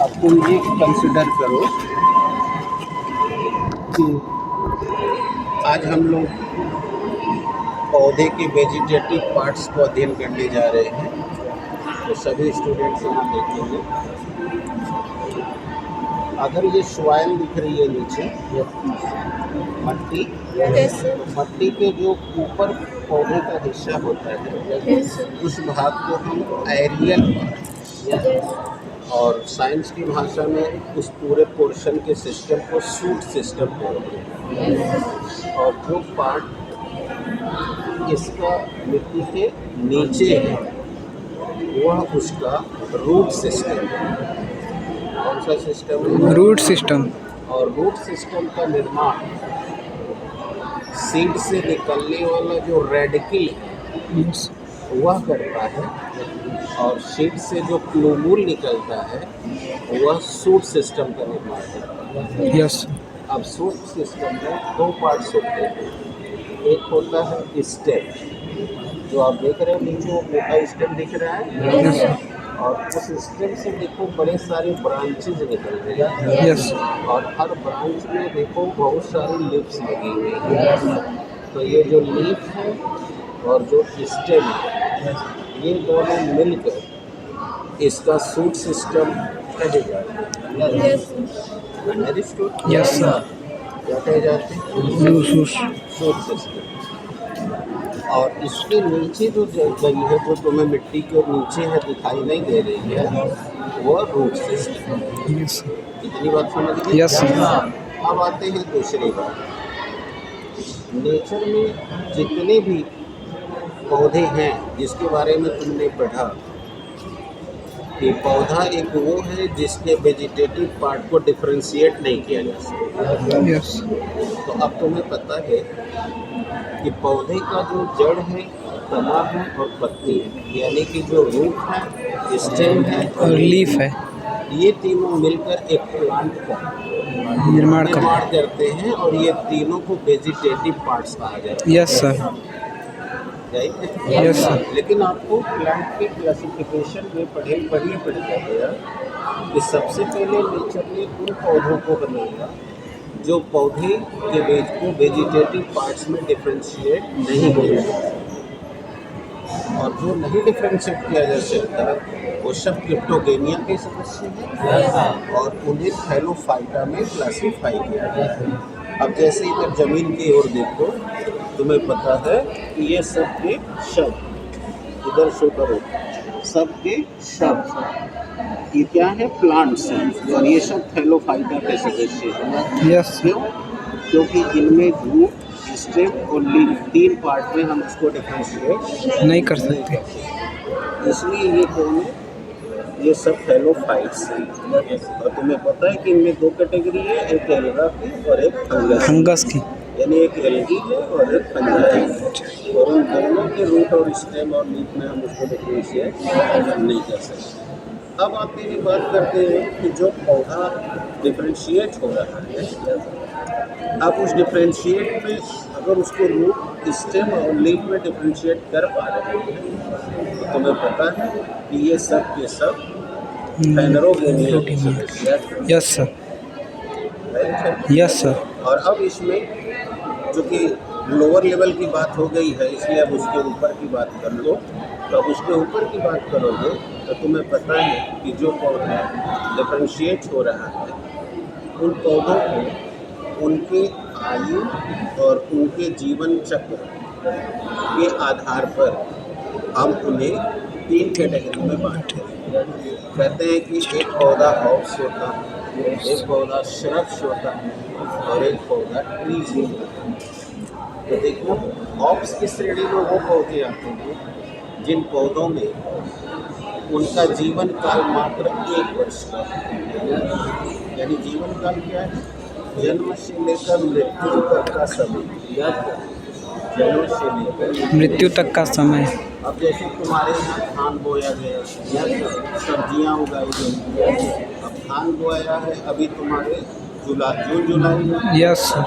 अब तुम ये कंसिडर करो कि आज हम लोग पौधे के वेजिटेटिव पार्ट्स को अध्ययन करने जा रहे हैं। तो सभी स्टूडेंट्स यहाँ देखेंगे, अगर ये सॉइल दिख रही है नीचे, ये मट्टी, मट्टी के जो ऊपर पौधे का हिस्सा होता है उस भाग को हम एरियल, और साइंस की भाषा में उस पूरे पोर्शन के सिस्टम को शूट सिस्टम बोलते हैं। और जो पार्ट इसका मिट्टी के नीचे है वह उसका रूट सिस्टम है। कौन सा सिस्टम है? Root system. और रूट सिस्टम का निर्माण सीड से निकलने वाला जो रेडिकल वह करता है, और सीड से जो क्लोमूल निकलता है वह शूट सिस्टम का निर्माण करता है। यस। अब शूट सिस्टम में दो पार्ट्स होते हैं। एक होता है स्टेम, जो आप देख रहे हैं नीचे वो मोटा स्टेम दिख रहा है, और उस स्टेम से देखो बड़े सारे ब्रांचेज निकल रहे हैं। यस। और हर ब्रांच में देखो बहुत सारी लीव्स लगी हुई है। तो ये जो लीफ है और जो स्टेम है, ये दोनों मिलकर इसका शूट सिस्टम कहेगा। Yes sir. क्या कहे जाते हैं? Shoot system. और इसके नीचे जो जगह है, जो तुम्हें मिट्टी के नीचे है दिखाई नहीं दे रही है, वह रूट सिस्टम। यस। इतनी बात समझ गए? यस। अब आते हैं दूसरी बात। नेचर में जितने भी पौधे हैं जिसके बारे में तुमने पढ़ा कि पौधा एक वो है जिसके वेजिटेटिव पार्ट को डिफरेंशिएट नहीं किया जा सकता। यस। तो अब तुम्हें पता है कि पौधे का जो जड़ है, तना है और पत्ती है, यानी कि जो रूट है, स्टेम है और लीफ है, ये तीनों मिलकर एक प्लांट का निर्माण करते हैं, और ये तीनों को वेजिटेटिव पार्ट्स कहा जाता है। Yes sir. Yes sir. लेकिन आपको प्लांट के क्लासिफिकेशन में पढ़िए पड़ेगा कि सबसे पहले नेचर ने उन पौधों को बनाया जो पौधे के वेज को वेजिटेटिव पार्ट्स में डिफरेंशिएट नहीं किया, और जो नहीं डिफरेंशिएट किया जा सकता वो सब क्रिप्टोगेनिया के सदस्य हैं, और उन्हें थैलोफाइटा में क्लासीफाई किया गया है। अब जैसे इधर जमीन की ओर देखो, तुम्हें पता है कि ये सब के शब्द, इधर शो करो, सब के शब्द ये क्या है? प्लांट्स हैं, और ये सब थैलोफाइटा के सदस्य हैं। यस। क्यों? क्योंकि इनमें रूट, स्टेम और लीफ तीन पार्ट में हम उसको डिफरेंशिएट नहीं कर सकते, इसलिए ये कौन है? ये सब थैलोफाइट्स हैं। और तुम्हें पता है कि इनमें दो कैटेगरी है, एक एल्गा की और एक फंगस की। यानी एक एल्गी है और एक फंजाई है, और उन दोनों के रूट और स्टेम और लीफ में हम उसको डिफरेंशिएट नहीं कर सकते। अब आते हैं बात करते हैं कि जो पौधा डिफरेंशिएट हो रहा है, अब उस डिफरेंशिएट में अगर उसको रूट, स्टेम और लीफ में डिफरेंशिएट कर पा रहे हैं, तो तुम्हें पता है कि ये सब के सब हेटेरोगेनिया के सदस्य हैं। Yes sir. Yes sir. और अब इसमें जो कि लोअर लेवल की बात हो गई है, इसलिए अब उसके ऊपर की बात कर लो। तो उसके ऊपर की बात करोगे तो तुम्हें पता है कि जो पौधा डिफरेंशिएट हो रहा है, उन पौधों को उनके आयु और उनके जीवन चक्र के आधार पर हम उन्हें तीन कैटेगरी में बांटते हैं। कहते हैं कि एक पौधा हाउस होता है, एक पौधा श्रब्स होता है, और एक पौधा ट्रीज होता है। तो देखो, हॉप्स की श्रेणी में वो पौधे आते हैं जिन पौधों में उनका जीवन काल मात्र 1 वर्ष का है। यानी जीवन काल क्या है? जन्म से लेकर मृत्यु तक का समय। जन्म से लेकर मृत्यु तक का समय। अब जैसे तुम्हारे यहाँ धान बोया गया, सब्जियाँ उगाई गई, अब धान बोया है, अभी तुम्हारे जून जुलाई में, यस सर।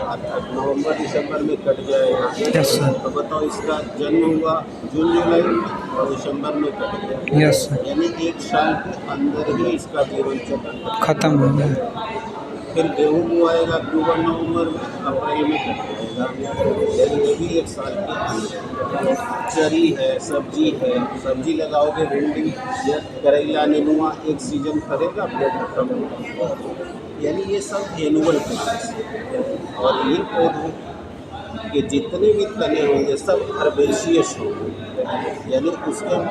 नवंबर दिसंबर में कट जाएगा। Yes sir. तो बताओ, इसका जन्म हुआ जून जुलाई में और दिसंबर में कट गया। Yes sir. यानी 1 साल के अंदर ही इसका जीवन चक्र खत्म हो गया। फिर गेहूँ बुआएगा अक्टूबर नवंबर में, अप्रैल में कट जाएगा। यानी ये भी 1 साल के अंदर। चरी है, सब्जी लगाओगे, भिंडी या करेला नेनुआ, एक सीजन फरेगा फिर खत्म होगा। यानी ये सब एनुअल प्लांट्स हैं। और ये पौधे के जितने भी तने होंगे सब हर्बेशियस होंगे। यानी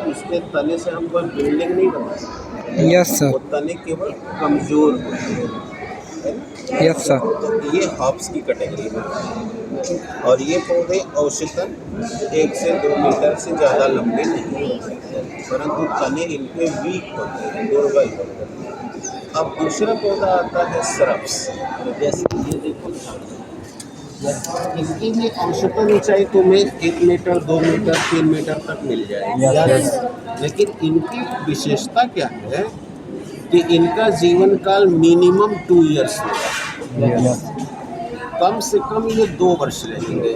उसके तने से हम कोई बिल्डिंग नहीं बना सकते। Yes sir. वो तने केवल कमज़ोर होते हैं। Yes sir. तो ये हर्ब्स की कैटेगरी में है। और ये पौधे औसतन 1 से 2 मीटर से ज़्यादा लंबे नहीं होते, परंतु तने इनके वीक होते हैं, दुर्बल होते हैं। अब दूसरा पौधा आता है श्रब्स। जैसे कि ये देखो, इसकी भी औसतन ऊंचाई तुम्हें 1 मीटर 2 मीटर 3 मीटर तक मिल जाएगी। लेकिन इनकी विशेषता क्या है कि इनका जीवन काल मिनिमम 2 इयर्स होगा। कम से कम ये 2 वर्ष रहेंगे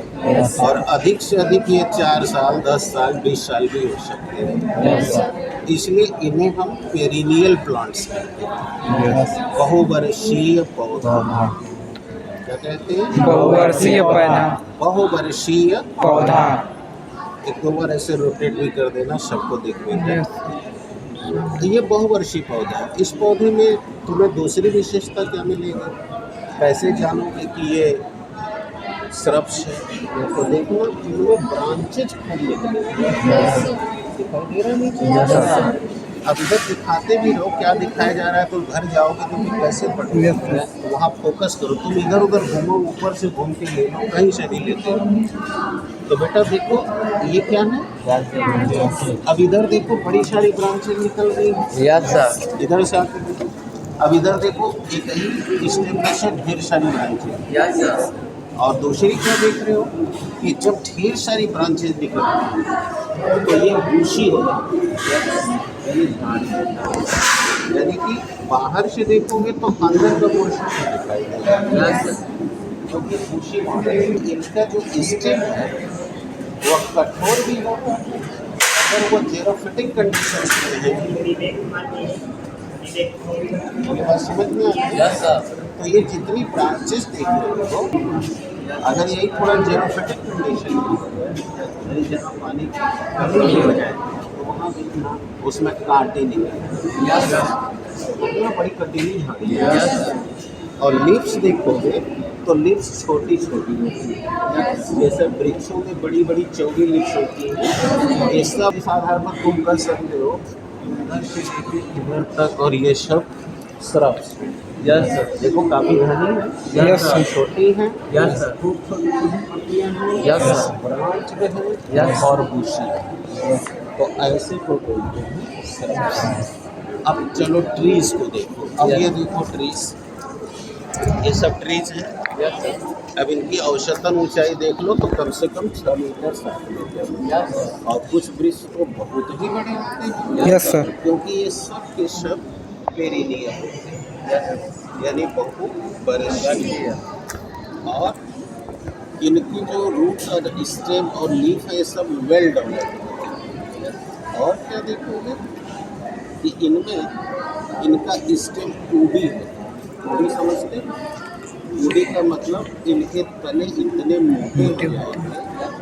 और अधिक से अधिक ये 4 साल 10 साल 20 साल भी हो सकते हैं। इसलिए इन्हें हम पेरिनियल प्लांट्स कहते हैं, बहुवर्षीय पौधा। क्या कहते हैं? बहुवर्षीय पौधा। बहुवर्षीय पौधा। एक दो बार ऐसे रोटेट भी कर देना, सबको दिख में। ये बहुवर्षीय पौधा है। इस पौधे में तुम्हें दूसरी विशेषता क्या मिलेगी? कैसे जानोगे कि ये श्रब्स है? तो देखो, इनमें ब्रांचेज खूब निकलेंगे। दिखाई दे रहा नीचे? अब इधर दिखाते भी रहो, क्या दिखाया जा रहा है, तो घर जाओगे तो फिर कैसे पढ़ोगे? वहाँ फोकस करो। तुम इधर उधर घूमो, ऊपर से घूम के ले लो, कहीं से भी लेते हो। तो बेटा देखो, ये क्या है? अब इधर देखो, बड़ी सारी ब्रांचेज निकल रही हैं। Yes sir. इधर से आके देखो, अब इधर देखो, एक ही स्टेम में से ढेर सारी ब्रांचेज। Yes sir. और दूसरी क्या देख रहे हो कि जब ढेर सारी ब्रांचेज निकल रही हैं तो ये बूशी हो जाती है, यानी झाड़ी। यानी कि बाहर से देखोगे तो अंदर का पोर्शन दिखाई देगा। Yes sir. क्योंकि बूशी मॉडल इनका जो स्टेम है वह कठोर भी होगा अगर वो जेरोफिटिक कंडीशन में है। ये बात समझ में आ रही है? Yes sir. तो ये जितनी ब्रांचेस देख रहे हो, अगर यही थोड़ा जेरोफिटिक कंडीशन में जहाँ पानी की कमी हो जाए तो वहाँ देखना उसमें कांटे निकले। Yes sir. बड़ी कटीली झाड़ी है। और लिप्स देखोगे तो लिप्स छोटी छोटी होती है। जैसे वृक्षों में बड़ी बड़ी चौड़ी लिप्स होती है, ये सब साधारण तुम कर सकते हो इधर से इधर तक। और ये सब श्रब्स। Yes sir. देखो, काफी घनी है। Yes sir. छोटी है। Yes sir. खूब छोटी छोटी पत्तियां हैं। Yes sir. ब्रांच में है। यस। और बूशी है। तो ऐसे को बोलते हैं श्रब्स। अब चलो ट्रीज को देखो। अब ये देखो ट्रीज, ये सब ट्रीज हैं। Yes sir. अब इनकी औसतन ऊंचाई देख लो तो कम से कम 6 मीटर 7 मीटर। Yes sir. और कुछ वृक्ष तो बहुत ही बड़े होते हैं। Yes sir. क्योंकि ये सब के सब पेरिनियल होते हैं, यानी बहुवर्षीय। और इनकी जो रूट और स्टेम और लीफ है ये सब वेल डेवलप्ड होते हैं। और क्या देखोगे कि इनमें इनका स्टेम 2D है। 2D समझते हैं? 2D का मतलब इनके तने इतने मोटे हो जाएंगे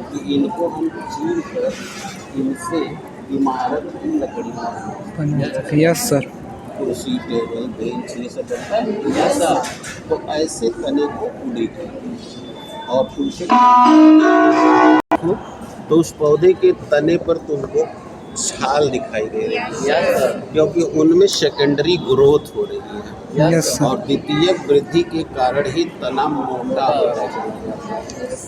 कि इनको हम चीर कर इनसे इमारत की लकड़ियाँ, यस सर। कुर्सी टेबल बेंच ये सब बनता है। Yes sir. तो ऐसे तने को उड़ी कहते हैं। और तुमसे तो उस पौधे के तने पर तुमको छाल दिखाई दे रही है। Yes sir. क्योंकि उनमें सेकेंडरी ग्रोथ हो रही है। Yes sir. और द्वितीयक वृद्धि के कारण ही तना मोटा होता है।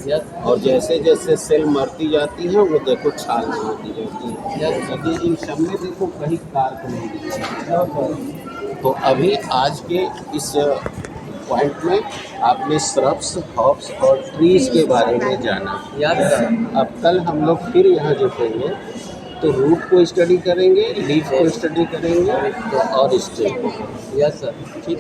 यस। और जैसे जैसे सेल मरती जाती है वो देखो छाल होती जाती है। यदि इन सब में देखो कहीं कारक नहीं दिखता। तो अभी आज के इस पॉइंट में आपने श्रब्स, हर्ब्स और ट्रीज के बारे में जाना। Yes sir. अब कल हम लोग फिर यहाँ जुटेंगे तो रूट को स्टडी करेंगे, लीफ को स्टडी करेंगे और स्टेम को। Yes sir. ठीक।